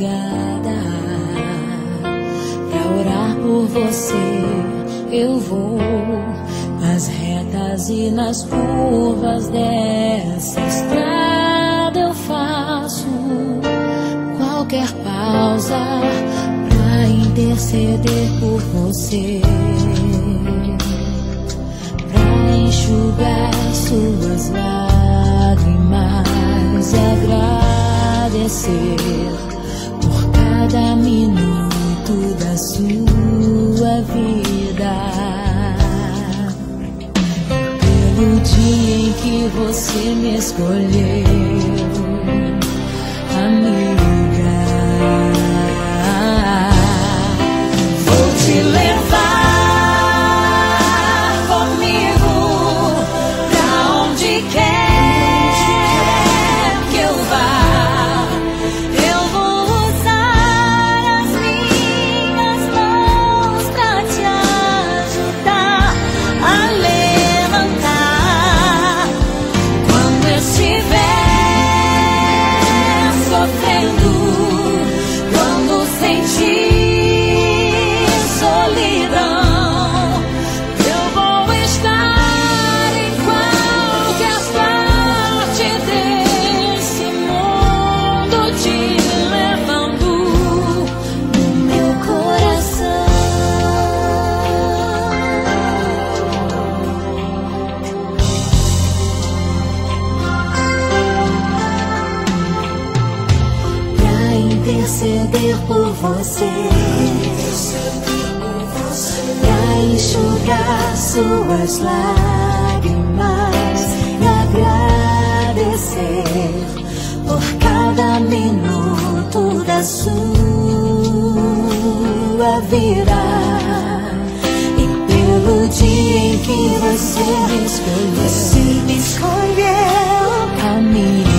madrugada pra orar por você. Eu vou nas retas e nas curvas dessa estrada. Eu faço qualquer pausa pra interceder por você, pra enxugar suas lágrimas e agradecer por cada minuto da sua vida, pelo dia em que você me escolheu, amiga. Vou te levar comigo pra onde quer que eu vá. Eu vou usar as minhas mãos pra te ajudar a levantar quando estiver sofrendo, quando sentir solidão. Eu vou estar em qualquer parte desse mundo, te levando no meu coração. Pra interceder por você, pra enxugar suas lágrimas e agradecer por cada minuto da sua vida, e pelo dia em que você me escolheu, amiga.